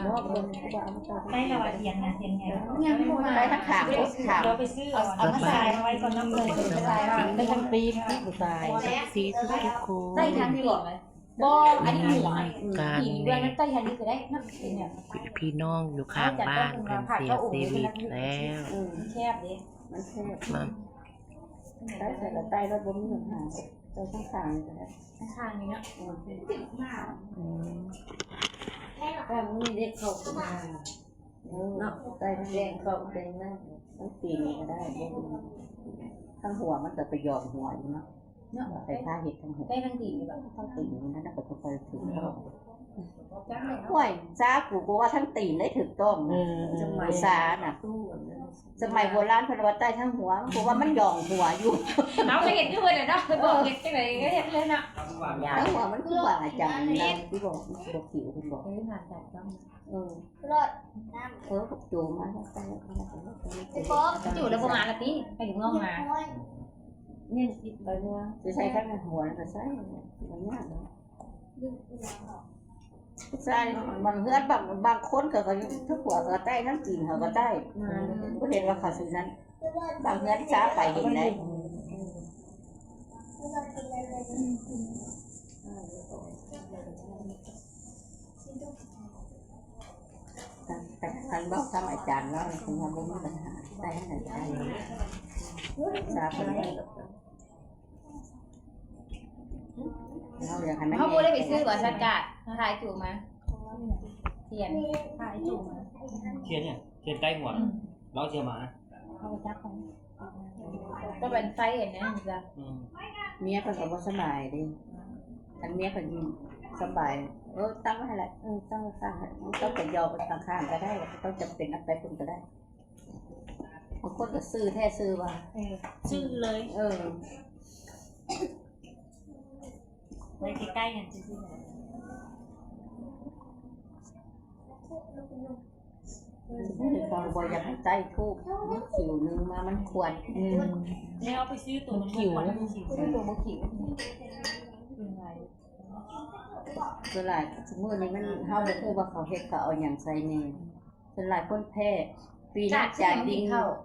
บอกคนเขาบอกเอามา ใต้เราเทียนนะเทียนไง ยังไม่มาได้ทั้งขางรถขาง เราไปซื้อเอามาใส่ไว้ก่อนน้ำเลยใส่ว่า ได้ทั้งปีที่ผู้ชาย สีทุกคน ใต้ทางที่บอกเลยบ่อันนี้หัวผีเรื่องนั้นใต้ทางนี้ก็ได้นักเนี่ย พี่น้องอยู่ข้างบ้านเป็นเสียชีวิตแล้ว แคบดิ มันแค่ มา ได้แต่ละใต้รถบ่มีปัญหาใต้ทั้งขางก็ได้ ข้างนี้เนาะ แต่มีเด็กเข้ามาเนาะใต้ทั้งแดงเข้าแดงนั่นทั้งปีนี้ก็ได้ทั้งหัวมันจะไปหยอกหัวอยู่เนาะ เนาะ ไปท่าเห็ดทั้งหัว ได้ทั้งดีแบบ ทั้งตีนนั่นน่ะก็ไปถึงเขาห่วยจ้ากูว่าทั้งตีนได้ถูกต้องสมัยซาน่ะสมัยโบราณพลวัตใต้ทั้งหัวกูว่ามันหย่องหัวอยู่ เอาไปเห็นด้วยเลยเนาะไปบอกเห็นจังไหนก็เห็นเลยเนาะ ทั้งหัวมันคือว่าจังนะที่บอกบอกผิวคุณบอก เฮ้ยงานจัดจ้อง รถน้ำ กับจูมา จู่แล้วประมาณละตีไปถึงง่องมา เนี่ยไปว่าจะใช้ข้างหัวก็ใช้มันยากเนาะใช่บางเฮือนบางคนก็ทั้งหัวก็ใต้ทั้งตีนเขาก็ใต้ก็เห็นว่าเขาซื้อนั้นบางเฮือนช้าไปเห็นได้ท่านบอกทำอาจารย์ว่าคุณทำไม่มีปัญหาได้ไหนได้ช้าไปเราอยากให้มัน เขาพูดได้ไปซื้อว่าชัดกาดถ่ายจู่มาเทียนถ่ายจู่มา เทียนเนี่ยเทียนใต้หัวเราเทียนหมา เขาไปจับของก็เป็นไฟเห็นนะมันจะ เมียก็สบายดิอันเมียก็ยินสบายตั้งไว้แหละตั้งข้างต้องไปยอมไปข้างๆก็ได้ต้องจำเป็นอะไรคุณก็ได้บางคนก็ซื้อแท้ซื้อว่า ชื่อเลย ไว้ใกล้ๆกันชื่อเลย เราบอยากให้ใจทูบมันขิวนึงมามันควร แล้วเอาไปซื้อตัวมันขิวขิว ซื้อตัวบุกิว ยังไง ส่วนหลายสมมตินี้มันเฮาบ่ฮู้ว่าเขาเฮ็ดเขาเอาหยังใส่แน่ส่วนหลายคนแพ้ปีนี้จานดิ้ง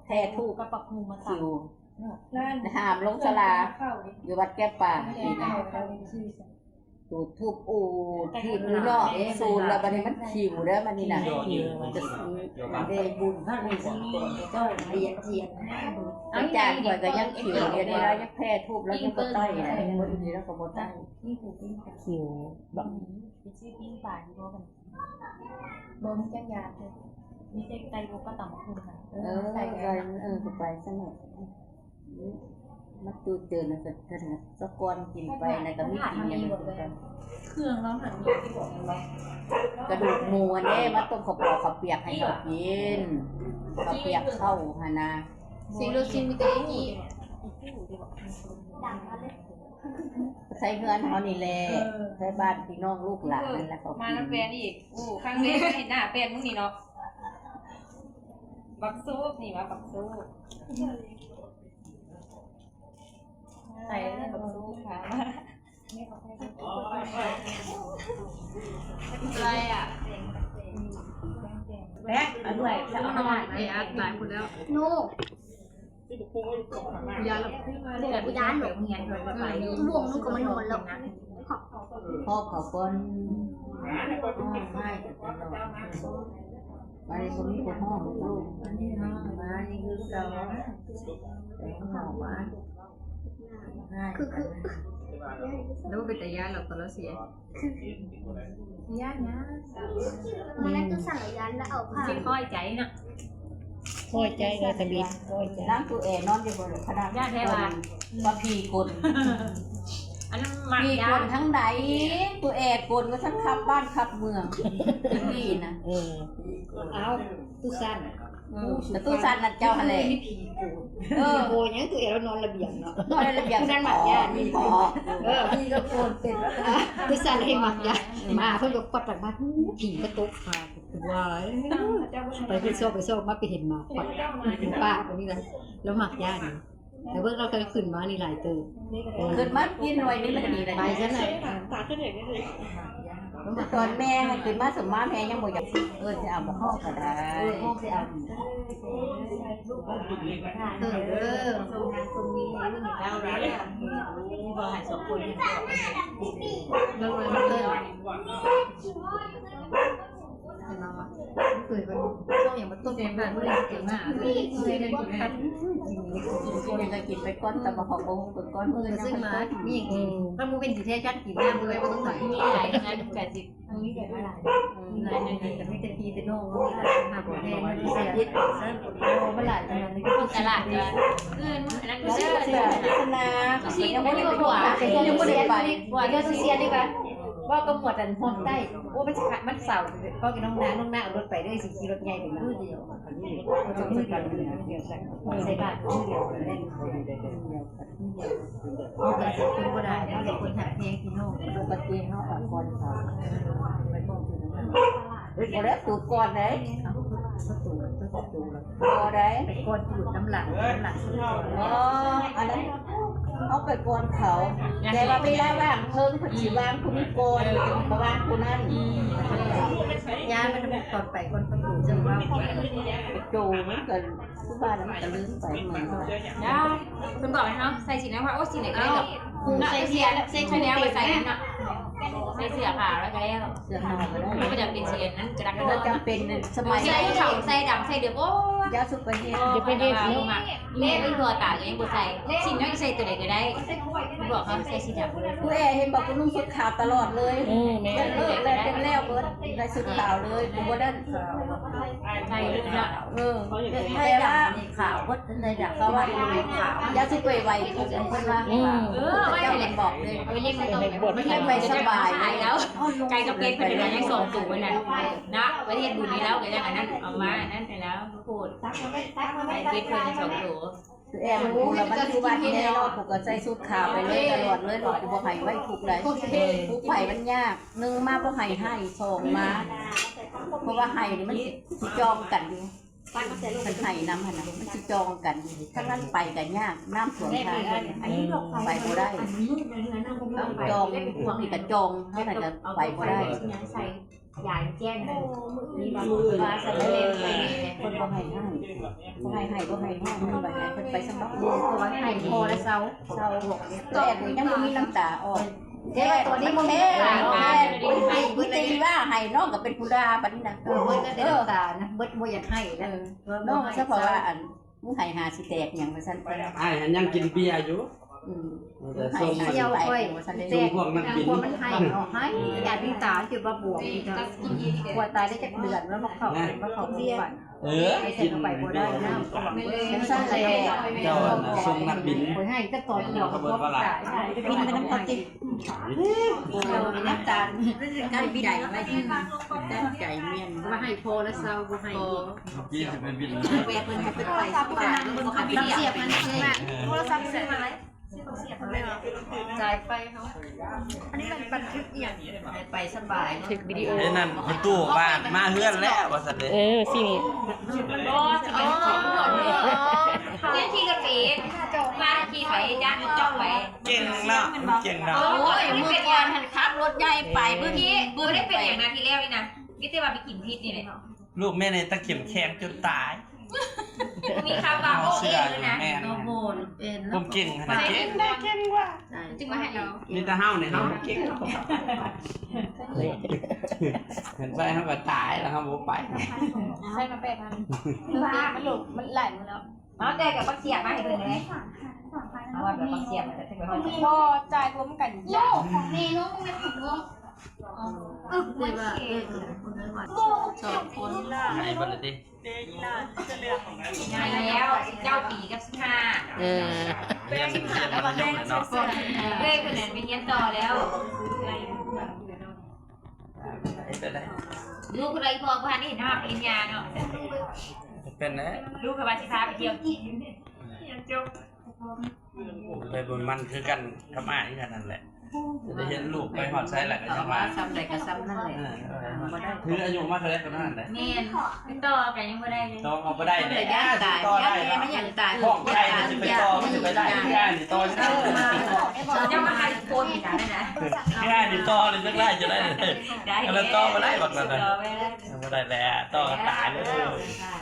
แพ้ทูบ กระปักมูมาตั ขิ ด วหามลงศาลาอยู่วัดแก้วป่าปีนี้ตูดทูบอูที่มือเนาะสูนแล้วบัดนี้มันขิวแล้วมันนี่น่ะจะได้บุญท่านมีเจ้าเรียนเทียนอาจารย์ข่อยก็ยังขิวเรียนได้แล้วยังแพ้ทูบแล้วยังบ่ต้อยนะบ่ดีแล้วก็บ่ต้อย นี่คือปิ้งปลา ขิวแบบ เป็นชื่อปิ้งปลาที่ว่ากัน บ่มีจังยาเลย มีเจ๊ไก่โบก็ต่ำคุณค่ะ ใส่ก็ไปสนุกมาตูเจอนะแต่สะกอนกินไปนะก็มีกินอย่างนี้ เครื่องเราหันมีที่บอกว่าก ระดูกหมูอันนี้มาต้มข้าวเปล่าข้าวเปียกให้เขากินข้าวเปียกเข้าหานา ซีโรซินมีแต่ยี่ ดังมาเลย ใช้เงินเขานี่แหละใช้บ้านพี่น้องลูกหลานนั่นแหละเขา มา กิน น้ำแฟนอีกโอ้ครั้งนี้เห็นหน้าแฟนมึงนี่เนาะบักซูบนี่ว่าบักซูบใส่เลยบักซูบค่ะอะไรอ่ะแบ๊กเอาด้วยจะเอาหน่อยไอ้อาหลายคนแล้ว นู่ ยาหลับขึ้นมาเดี๋ยวย้านหลงเงียนเลยไป ห่วงนู่นก็มันนอนแล้ว พ่อเขาคนให้ตลอดมาในคนนี้ก็ห้องลูกอันนี้ห้องมานี่คือเก่าแต่ห้องมาง่าย แล้วเป็นแต่ยาหลับตลอดเสียยาเนี่ย มันนั่นตัวสั่งยันแล้วเอาผ้า คิดค่อยใจน่ะ ค่อยใจเลยตะบิดค่อยใจ น้ำตัวเอนอนอยู่บนขนาดมาพีกล อันนั้นหมัก พีก ยา ลทั้งใดตัวเอกลก็ทั้งขับบ้านขับเมืองดีนะ เอาตู้สั้น แต่ตู้ซันนั่นเจ้าอะไร โอ้ยยังตัวเองเรานอนระเบียงเนาะ นอนในระเบียงนั่นหมักยามีพอมีก็โกนเป็น ตู้สั้นให้มักยามาเพิ่นก็ปัดจากบ้านผีก็ตกขาว้ายไปขึ้นโซ่มาไปเห็นมาปัดเป็นป้าคนนี้นะแล้วหมักยานี่แต่เพิ่งเราเคยขึ้นมานี่หลายเติม เกิดมากินหน่อยนี่มันดีเลย ไปซะหน่อย ตาขึ้นเด็กนี่เลย เ ตอนแม่ให้ขึ้นมาสมมาแม่ยังบ่อยากจะเอาบ่ฮอกก็ได้ พวกสิเอาทรงงานทรงนี้นี่เราแล้วบ่ให้สองคนนี่เลิกเลยเลิกเห็นมั้ยเคยมันต้องอย่างมันต้มแกงบ้านบ่ได้เก่งมากเคยได้กินครับ ยังก็กินไปก้อนแต่บ่ฮอกบ่ฮู้เป็นก้อนมื้อ ซึ่ง ยัง มามีอย่างนี้ถ้ามูเป็นสีแท้ชัดกินน้ำด้วยไม่ต้องใส่ มีหลายงาน80มีแต่ว่าหลาย นายแต่ไม่แต่ทีแต่น้องก็หาบ่แท้มันเสียยึดซะโอ้บ่หลายขนาดนี้ก็ ตลาดก็เงินอันนั้นก็ เสื้ เสื้ อ อ ศาสนายังบ่ได้ไปหัวยังบ่ได้ไป ว่าเดี๋ยวเสียดีกว่าว่าก็หมดอันห้องได้โอ้มันเสาก็กินน้องน้าเอารถไปได้สิขี่รถใหญ่ไปมาเดียวต้องช่วยกันเดียวใส่บาตรเดียวเล่นเอาแต่คนก็ได้เอาแต่คนหักแพงพี่น้อง ปกติเฮาก็ก่อนเขาบ่ได้ตูดก่อนเด้ เอาประตู บ่ได้ ไปก้อนอยู่น้ำหลังสุด อ๋ออันนั้นเอาไปก่อนเขาแต่ว่าเวลาว่างเพิ่งผัดชีวางคุณก่อนมาว่างคุณนั่น ยามันตอนไปคนประตูจังว่า จูมันเกินทุกบ้านมันก็ลืมไปเหมือนกัน ได้คุณบอกเนาะใส่สีน้ำว่าโอ้สีไหนก็ได้กับ กูใส่เสีย ใส่แนวไปใส่เนาะใส่เสื้อผ้าแล้วก็แล้ว เสื้อผ้าก็ได้ มันก็จะเป็นสีนั้นกระดักกระ เรา ดา จำเป็นสมัย ใส่ขาวใส่ดำใส่เดือบโอ้ ยาสุปเฮ็ด จะเป็นเด็กเนาะเล่เป็นตัวตายังบ่ใส่สีน้อยใส่ตัวไหนก็ได้บอกเขาใส่สีดำเลย ผู้แอเห็นบอกกูนุ่งชุดขาวตลอดเลยเลิกแล้วเป็นแล้วเบิดได้ชุดขาวเลยกูบ่ได้ ใส่ลูกเนาะ แต่ว่าขาวเบิดในดักเขาว่าขาวยาสุปไวทุกคนว่าเจ้าเล่นบอกเลย เรียกมันต้อง มันไม่ไปสบาย แล้วไก่กับเกศเพิ่นยังส่งตู่ไว้นั่นนะประเทศบุญนี้แล้วก็ยังอันนั้นเอามาอันนั้นไปแล้วพูดไก่เกศเพิ่นยังส่งตู่ แอมกูแล้วมันคือวันแน่นอนกูก็ใส่ชุดขาวไปเลยตลอดเลยกูบ่ให้ไว้ทุกเลยทุกไผ่มันยากนึงมาบ่ให้สองมาเพราะว่าให้นี่มันสิจองกันอยู่มันให้น้ำหั่นน่ะมันสิจองกันถ้างั้นไปก็ยากน้ำท่วมทางไปบ่ได้จองพวกนี้ก็จองเท่านั้นก็ไปบ่ได้ ใส่ยายแจ้งเลยมีบาง ว่าสะเลไปคนบ่ให้บ่ให้มันบ่ให้เพิ่นไปสำหรับมือ ตัวให้พอแล้วเซา เศร้าตัวแอบยังบ่มีน้ำตาออก เจ้าตัวนี้มัน แท้ให้บ่ตีว่าให้น้องก็เป็นผู้ดาบัดนี้น่ะ เบิดก็ได้ตานะเบิดบ่อยากให้แล้ว น้องซะเพราะว่าอันมึงให้หาสิแตกหยังว่าซั่น ไอ้ยังกินเบียร์อยู่ แต่ ให้ ส้ม หา มัน เดียวค่อยว่าซั่น ส้มพวกมันกิน พวกมันให้เนาะให้อย่าดิ้นตาจุดว่าบวกอีกนะกลัวตายได้จากเดือนแล้วมาเข้าเบี้ย ไปเสร็จไปบ่ได้น้ำก็เป็นสั้นแหละ เจ้าส่งนักบิน คนให้ก็ตอนเดียวก็ตายบินไปน้ำตาลติดเราเป็นน้ำตาลการบินใหญ่ไม่ดี ใจเมียน มาให้พอแล้วเศร้าบ่ให้อีก ยี่สิบเป็นบิน แวะเพิ่นให้เพิ่นไปสบาย รับเสียบมันใช่ โทรศัพท์ซื้อมาไหม จ่ายไปเขาอันนี้มันบันทึกอย่างไปสบายถึกวิดีโอ ไอ้นั่นประตูบ้านมาเฮือนแล้วว่าสันเด้ สินี่ โอ้จะเป็นของหมดเลยเนี่ยขี่กระปีมาขี่ไปย่างจ้องไว้ เก่งเนาะเก่งเนาะ โอ้ยมือก่อนหันขับรถใหญ่ไป เมื่อกี้บูได้เป็นอย่างนาทีแรกนี่นะมิเตว่าไปกินพิษนี่เลย ลูกแม่ในตะเข็บแข็งจนตาย มีข่าวว่าโอเอ๋เลยนะ แม่ โนโบนเป็น ผมเก่งขนาดเก่งได้เก่งว่า จึงมาให้เรา มีแต่เฮาเนี่ยเฮาเก่งเห็นไปเฮาก็ตายแล้วเฮาบ่ไป ใช่มา8,000ว่ามันหลุดมันไหลหมดแล้วเอาแต่กับบักเสียบมาให้เพิ่นเลยเอาว่าแบบบักเสียบมันจะถึงไปห้อง พ่อจ่ายรวมกัน โลกเมนูมึงเป็นของน้อง เลยว่า2 คน ให้บ่ได้ดิ งานแล้วเจ้าปีกับ15 15แล้วบ่ได้เนาะ เว้ยคนนั้นไปเรียนต่อแล้ว ได้ ลูกคนใดพอพานี่เห็นว่าปริญญาเนาะ เป็นนะ ลูกกับว่าสิพาไปเที่ยวกิน ไปบนมันคือกันกับอ้ายกันนั่นแหละ จะได้เห็นลูกไปหอดใช้แหละกัน เอา ยัง มา มา ซ้ำใดก็ซ้ำนั่นแหละบ่ได้ คืออายุมากเลยกันนั่นเลย แม่นไปต่อกันยังบ่ได้เลย ต้องเอาไปได้ เล เลย ย ย่างตาย ต่อย่ า ได้ แม่มันอย่างตาย ห้องใครจะไปต่อมันจะไปได้ง่ายนี่ต่อใช่ เจ้ามาให้โคนอีกนะ ง่ายนี่ต่อเลยจะได้จะได้เลย ได้ แล้วต่อมาได้บักนั้นนะ ต่อไปได้ มาได้แล้วต่อกันตายเลย ใช่